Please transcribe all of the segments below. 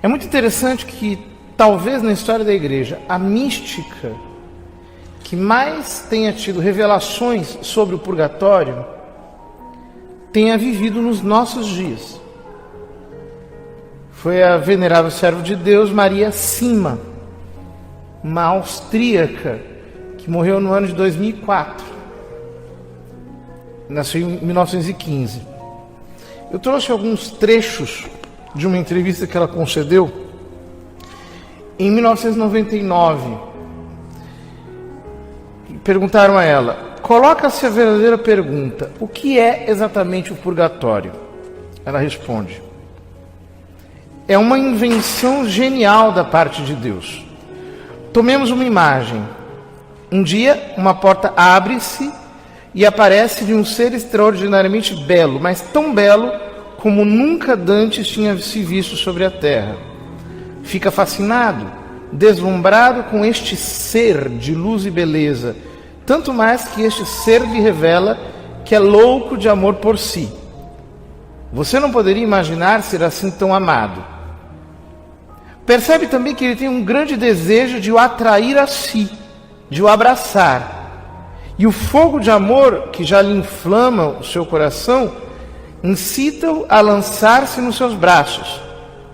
É muito interessante que, talvez na história da igreja, a mística que mais tenha tido revelações sobre o purgatório tenha vivido nos nossos dias. Foi a venerável serva de Deus Maria Sima, uma austríaca que morreu no ano de 2004. Nasceu em 1915. Eu trouxe alguns trechos de uma entrevista que ela concedeu em 1999. Perguntaram a ela: coloca-se a verdadeira pergunta, o que é exatamente o purgatório? Ela responde: é uma invenção genial da parte de Deus. Tomemos uma imagem. Um dia, uma porta abre-se e aparece-lhe um ser extraordinariamente belo, mas tão belo como nunca dantes tinha se visto sobre a terra. Fica fascinado, deslumbrado com este ser de luz e beleza, tanto mais que este ser lhe revela que é louco de amor por si. Você não poderia imaginar ser assim tão amado. Percebe também que ele tem um grande desejo de o atrair a si, de o abraçar. E o fogo de amor que já lhe inflama o seu coração incita-o a lançar-se nos seus braços.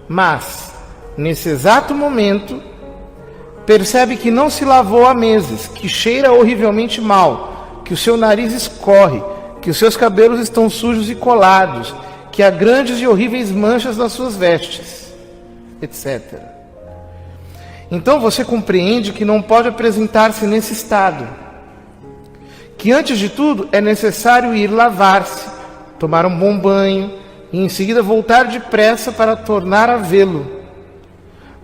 Mas, nesse exato momento, percebe que não se lavou há meses, que cheira horrivelmente mal, que o seu nariz escorre, que os seus cabelos estão sujos e colados, que há grandes e horríveis manchas nas suas vestes, etc. Então você compreende que não pode apresentar-se nesse estado, que antes de tudo é necessário ir lavar-se, tomar um bom banho e em seguida voltar depressa para tornar a vê-lo.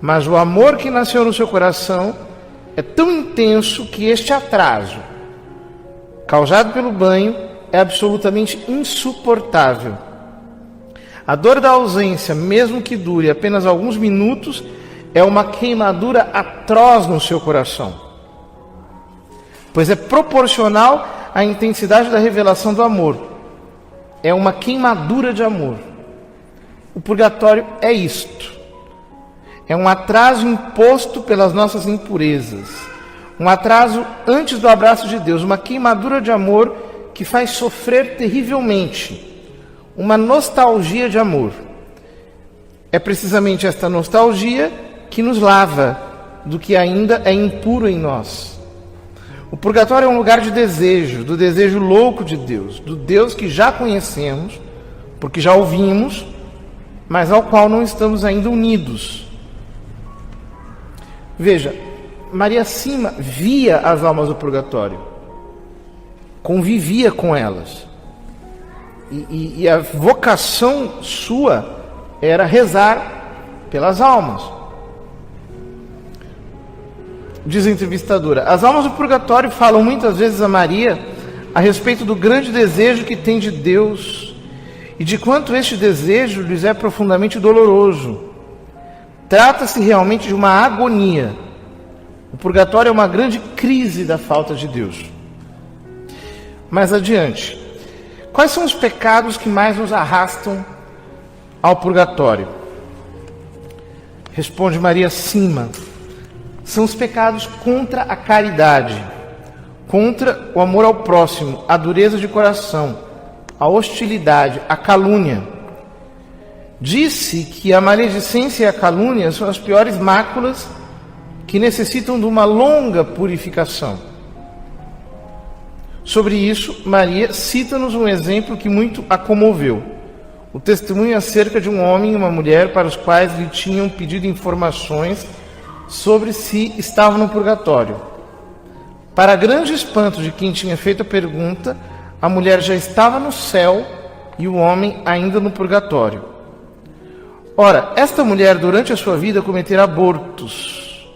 Mas o amor que nasceu no seu coração é tão intenso que este atraso, causado pelo banho, é absolutamente insuportável. A dor da ausência, mesmo que dure apenas alguns minutos, é uma queimadura atroz no seu coração, pois é proporcional à intensidade da revelação do amor. É uma queimadura de amor. O purgatório é isto. É um atraso imposto pelas nossas impurezas. Um atraso antes do abraço de Deus. Uma queimadura de amor que faz sofrer terrivelmente. Uma nostalgia de amor. É precisamente esta nostalgia que nos lava do que ainda é impuro em nós. O purgatório é um lugar de desejo, do desejo louco de Deus, do Deus que já conhecemos, porque já ouvimos, mas ao qual não estamos ainda unidos. Veja, Maria Sima via as almas do purgatório, convivia com elas, e a vocação sua era rezar pelas almas. Diz a entrevistadora: as almas do purgatório falam muitas vezes a Maria a respeito do grande desejo que tem de Deus e de quanto este desejo lhes é profundamente doloroso. Trata-se realmente de uma agonia. O purgatório é uma grande crise da falta de Deus. Mais adiante, quais são os pecados que mais nos arrastam ao purgatório? Responde Maria Sima: são os pecados contra a caridade, contra o amor ao próximo, a dureza de coração, a hostilidade, a calúnia. Disse que a maledicência e a calúnia são as piores máculas que necessitam de uma longa purificação. Sobre isso, Maria cita-nos um exemplo que muito a comoveu. O testemunho acerca de um homem e uma mulher para os quais lhe tinham pedido informações sobre se estavam no purgatório. Para grande espanto de quem tinha feito a pergunta, a mulher já estava no céu e o homem ainda no purgatório. Ora, esta mulher durante a sua vida cometera abortos,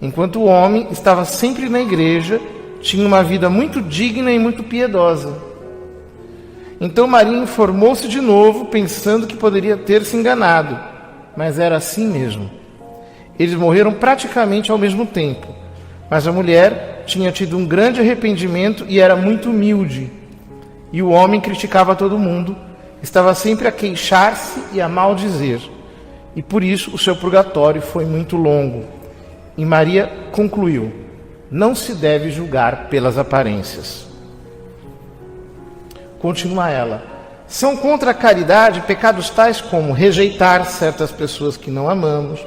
enquanto o homem estava sempre na igreja, tinha uma vida muito digna e muito piedosa. Então Maria informou-se de novo, pensando que poderia ter se enganado, mas era assim mesmo. Eles morreram praticamente ao mesmo tempo, mas a mulher tinha tido um grande arrependimento e era muito humilde. E o homem criticava todo mundo, estava sempre a queixar-se e a maldizer. e por isso o seu purgatório foi muito longo. E Maria concluiu: não se deve julgar pelas aparências. Continua ela: são contra a caridade pecados tais como rejeitar certas pessoas que não amamos,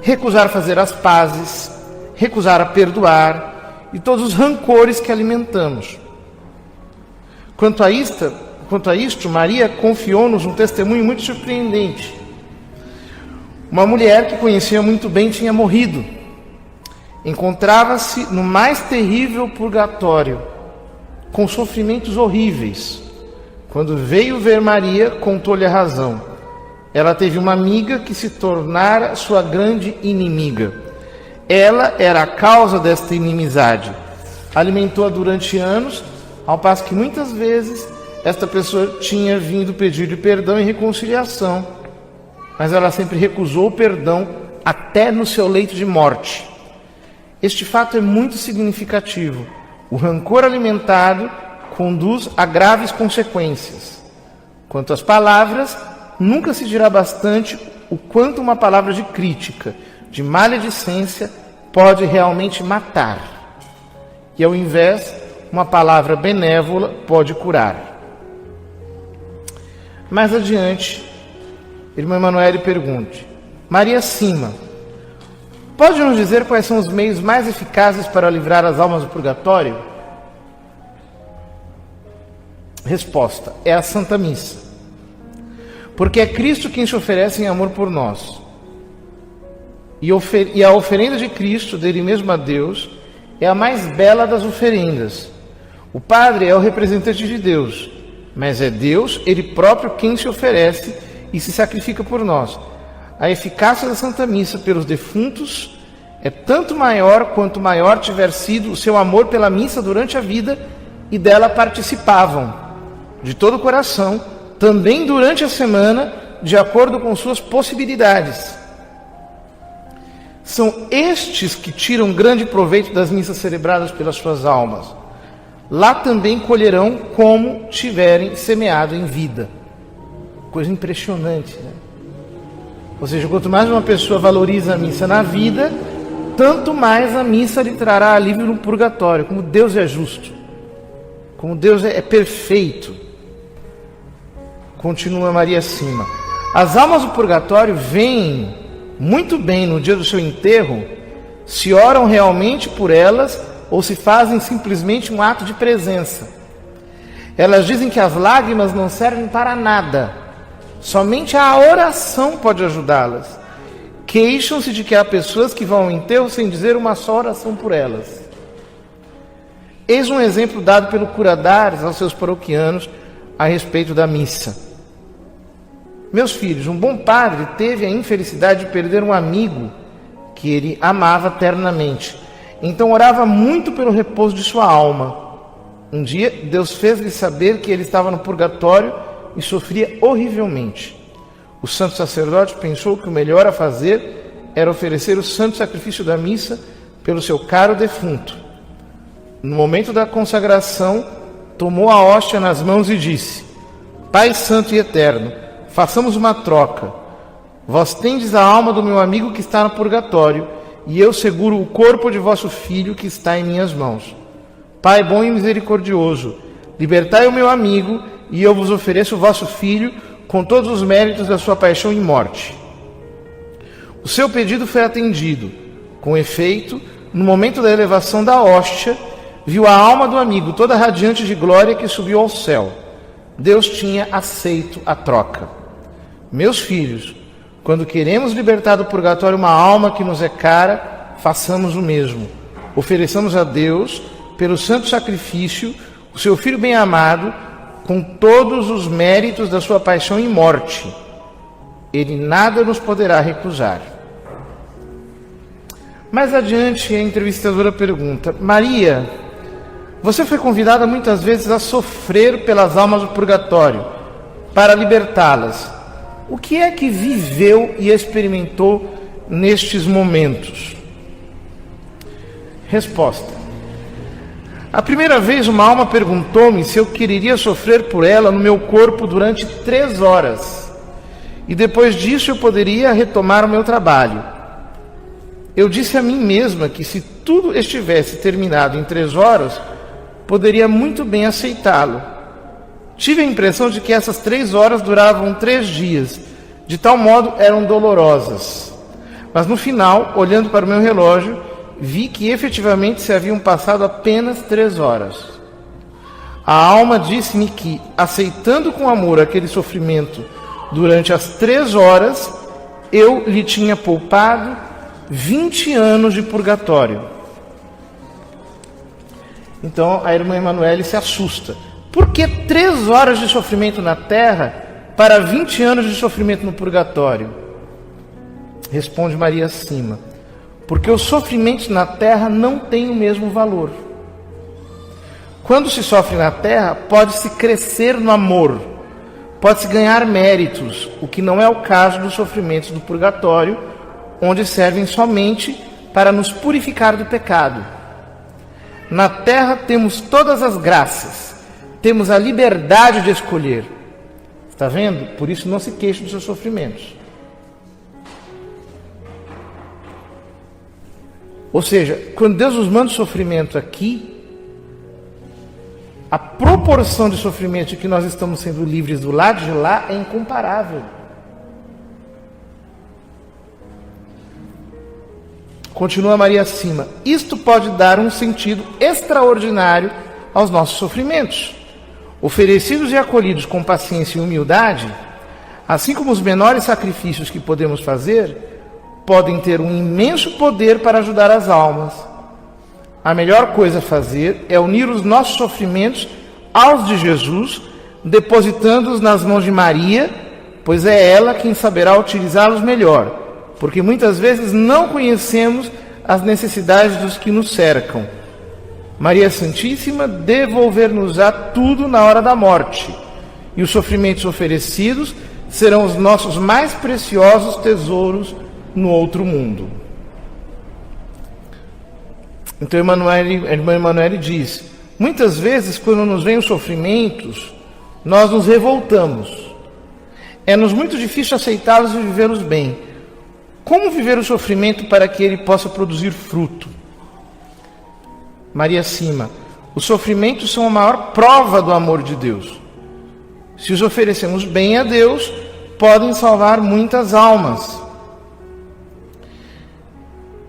recusar fazer as pazes, recusar a perdoar e todos os rancores que alimentamos. Quanto a isto, Maria confiou-nos um testemunho muito surpreendente. Uma mulher que conhecia muito bem tinha morrido. Encontrava-se no mais terrível purgatório, com sofrimentos horríveis. Quando veio ver Maria, contou-lhe a razão. Ela teve uma amiga que se tornara sua grande inimiga. Ela era a causa desta inimizade. Alimentou-a durante anos, ao passo que muitas vezes esta pessoa tinha vindo pedir-lhe perdão e reconciliação. Mas ela sempre recusou o perdão até no seu leito de morte. Este fato é muito significativo. O rancor alimentado conduz a graves consequências. Quanto às palavras, nunca se dirá bastante o quanto uma palavra de crítica, de maledicência, pode realmente matar. E ao invés, uma palavra benévola pode curar. Mais adiante, irmã Emanuele pergunta: Maria Cima, pode nos dizer quais são os meios mais eficazes para livrar as almas do purgatório? Resposta: é a Santa Missa. Porque é Cristo quem se oferece em amor por nós. E a oferenda de Cristo, dele mesmo a Deus, é a mais bela das oferendas. O Padre é o representante de Deus, mas é Deus, Ele próprio, quem se oferece e se sacrifica por nós. A eficácia da Santa Missa pelos defuntos é tanto maior quanto maior tiver sido o seu amor pela missa durante a vida e dela participavam, de todo o coração, também durante a semana, de acordo com suas possibilidades. São estes que tiram grande proveito das missas celebradas pelas suas almas. Lá também colherão como tiverem semeado em vida. Coisa impressionante, né? Ou seja, quanto mais uma pessoa valoriza a missa na vida, tanto mais a missa lhe trará alívio no purgatório. Como Deus é justo, como Deus é perfeito. Continua Maria Cima: as almas do purgatório veem muito bem no dia do seu enterro se oram realmente por elas ou se fazem simplesmente um ato de presença. Elas dizem que as lágrimas não servem para nada, somente a oração pode ajudá-las. Queixam-se de que há pessoas que vão ao enterro sem dizer uma só oração por elas. Eis um exemplo dado pelo cura d'Ars aos seus paroquianos a respeito da missa. Meus filhos, um bom padre teve a infelicidade de perder um amigo que ele amava ternamente. Então orava muito pelo repouso de sua alma. Um dia, Deus fez-lhe saber que ele estava no purgatório e sofria horrivelmente. O santo sacerdote pensou que o melhor a fazer era oferecer o santo sacrifício da missa pelo seu caro defunto. No momento da consagração, tomou a hóstia nas mãos e disse: Pai santo e eterno, façamos uma troca. Vós tendes a alma do meu amigo que está no purgatório, e eu seguro o corpo de vosso filho que está em minhas mãos. Pai bom e misericordioso, libertai o meu amigo, e eu vos ofereço o vosso filho com todos os méritos da sua paixão e morte. O seu pedido foi atendido. Com efeito, no momento da elevação da hóstia, viu a alma do amigo toda radiante de glória que subiu ao céu. Deus tinha aceito a troca. Meus filhos, quando queremos libertar do purgatório uma alma que nos é cara, façamos o mesmo. Ofereçamos a Deus, pelo santo sacrifício, o seu Filho bem-amado, com todos os méritos da sua paixão e morte. Ele nada nos poderá recusar. Mais adiante, a entrevistadora pergunta: Maria, você foi convidada muitas vezes a sofrer pelas almas do purgatório, para libertá-las. O que é que viveu e experimentou nestes momentos? Resposta: a primeira vez uma alma perguntou-me se eu quereria sofrer por ela no meu corpo durante 3 horas. e depois disso eu poderia retomar o meu trabalho. Eu disse a mim mesma que se tudo estivesse terminado em 3 horas, poderia muito bem aceitá-lo. Tive a impressão de que essas 3 horas duravam 3 dias, de tal modo eram dolorosas. Mas no final, olhando para o meu relógio, vi que efetivamente se haviam passado apenas 3 horas. A alma disse-me que, aceitando com amor aquele sofrimento durante as 3 horas, eu lhe tinha poupado 20 anos de purgatório. Então a irmã Emanuele se assusta. Por que 3 horas de sofrimento na terra para 20 anos de sofrimento no purgatório? Responde Maria Cima: porque os sofrimentos na terra não têm o mesmo valor. Quando se sofre na terra, pode-se crescer no amor, pode-se ganhar méritos, o que não é o caso dos sofrimentos do purgatório, onde servem somente para nos purificar do pecado. Na terra temos todas as graças, temos a liberdade de escolher. Está vendo? Por isso não se queixe dos seus sofrimentos. Ou seja, quando Deus nos manda o sofrimento aqui, a proporção de sofrimento de que nós estamos sendo livres do lado de lá é incomparável. Continua Maria Cima: isto pode dar um sentido extraordinário aos nossos sofrimentos. Oferecidos e acolhidos com paciência e humildade, assim como os menores sacrifícios que podemos fazer, podem ter um imenso poder para ajudar as almas. A melhor coisa a fazer é unir os nossos sofrimentos aos de Jesus, depositando-os nas mãos de Maria, pois é ela quem saberá utilizá-los melhor, porque muitas vezes não conhecemos as necessidades dos que nos cercam. Maria Santíssima devolver-nos-á tudo na hora da morte, e os sofrimentos oferecidos serão os nossos mais preciosos tesouros no outro mundo. Então a irmã Emanuele diz: muitas vezes quando nos vêm os sofrimentos, nós nos revoltamos. É-nos muito difícil aceitá-los e vivê-los bem. Como viver o sofrimento para que ele possa produzir fruto? Maria Cima: os sofrimentos são a maior prova do amor de Deus. Se os oferecemos bem a Deus, podem salvar muitas almas.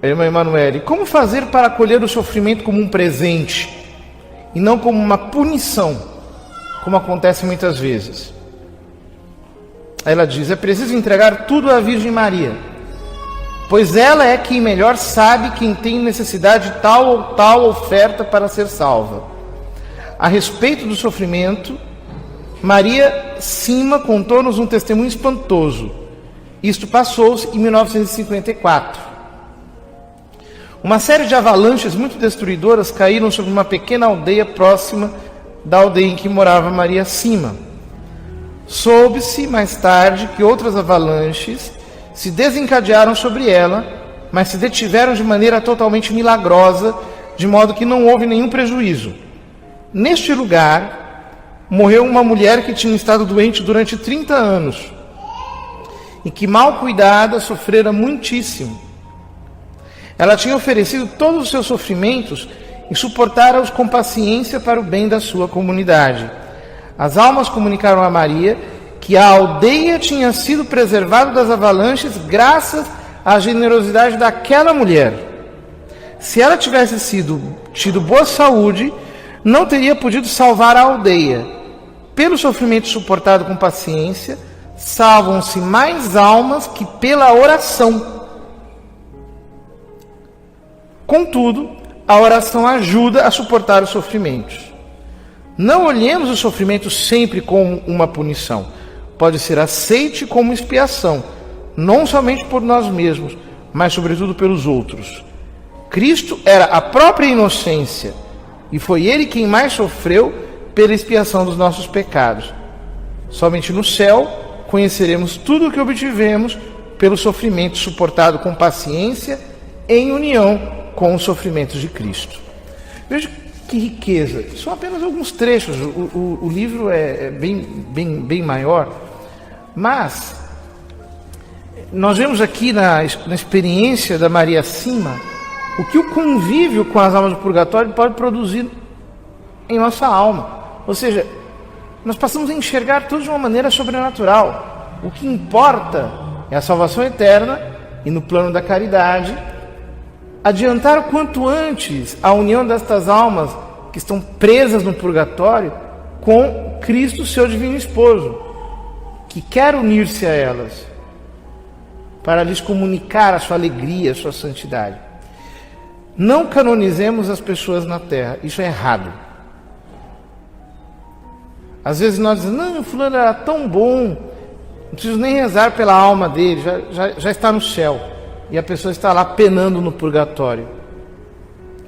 Irmã Emanuele: como fazer para acolher o sofrimento como um presente e não como uma punição, como acontece muitas vezes? Ela diz: é preciso entregar tudo à Virgem Maria, pois ela é quem melhor sabe quem tem necessidade de tal ou tal oferta para ser salva. A respeito do sofrimento, Maria Cima contou-nos um testemunho espantoso. Isto passou-se em 1954. Uma série de avalanches muito destruidoras caíram sobre uma pequena aldeia próxima da aldeia em que morava Maria Cima. Soube-se mais tarde que outras avalanches se desencadearam sobre ela, mas se detiveram de maneira totalmente milagrosa, de modo que não houve nenhum prejuízo. Neste lugar, morreu uma mulher que tinha estado doente durante 30 anos e que, mal cuidada, sofrera muitíssimo. Ela tinha oferecido todos os seus sofrimentos e suportara-os com paciência para o bem da sua comunidade. As almas comunicaram a Maria que a aldeia tinha sido preservada das avalanches graças à generosidade daquela mulher. Se ela tivesse tido boa saúde, não teria podido salvar a aldeia. Pelo sofrimento suportado com paciência, salvam-se mais almas que pela oração. Contudo, a oração ajuda a suportar os sofrimentos. Não olhemos o sofrimento sempre como uma punição. Pode ser aceite como expiação, não somente por nós mesmos, mas sobretudo pelos outros. Cristo era a própria inocência, e foi Ele quem mais sofreu pela expiação dos nossos pecados. Somente no céu conheceremos tudo o que obtivemos pelo sofrimento suportado com paciência, em união com os sofrimentos de Cristo. Veja que riqueza. São apenas alguns trechos. O livro é bem maior, mas Nós vemos aqui na experiência da Maria Sima o que o convívio com as almas do purgatório pode produzir em nossa alma. Ou seja, nós passamos a enxergar tudo de uma maneira sobrenatural. O que importa é a salvação eterna e, no plano da caridade, adiantar o quanto antes a união destas almas que estão presas no purgatório com Cristo, seu divino esposo, que quer unir-se a elas para lhes comunicar a sua alegria, a sua santidade. Não canonizemos as pessoas na terra, isso é errado. Às vezes nós dizemos, não, fulano era tão bom, não preciso nem rezar pela alma dele, já está no céu. E a pessoa está lá penando no purgatório,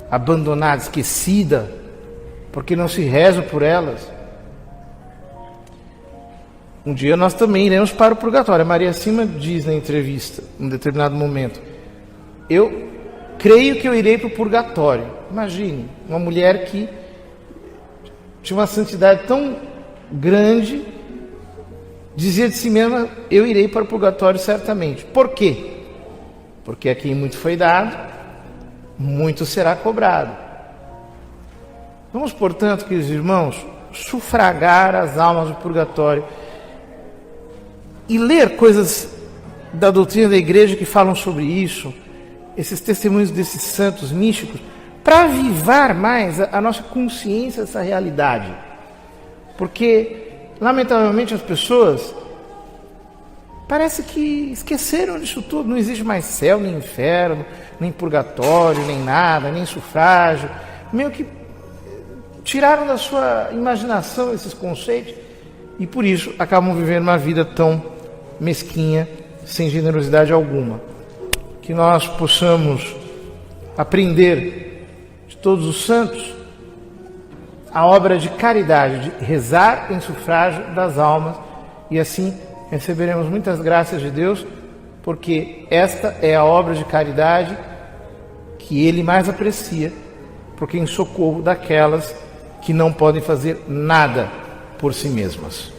abandonada, esquecida, porque não se reza por elas. Um dia nós também iremos para o purgatório. A Maria Sima diz na entrevista, em determinado momento, eu creio que eu irei para o purgatório. Imagine, uma mulher que tinha uma santidade tão grande, dizia de si mesma, eu irei para o purgatório certamente. Por quê? Porque a quem muito foi dado, muito será cobrado. Vamos, portanto, queridos irmãos, sufragar as almas do purgatório e ler coisas da doutrina da igreja que falam sobre isso, esses testemunhos desses santos místicos, para avivar mais a nossa consciência dessa realidade. Porque, lamentavelmente, as pessoas parece que esqueceram disso tudo. Não existe mais céu, nem inferno, nem purgatório, nem nada, nem sufrágio. Meio que tiraram da sua imaginação esses conceitos e por isso acabam vivendo uma vida tão mesquinha, sem generosidade alguma. Que nós possamos aprender de todos os santos a obra de caridade, de rezar em sufrágio das almas, e assim receberemos muitas graças de Deus, porque esta é a obra de caridade que Ele mais aprecia, porque em socorro daquelas que não podem fazer nada por si mesmas.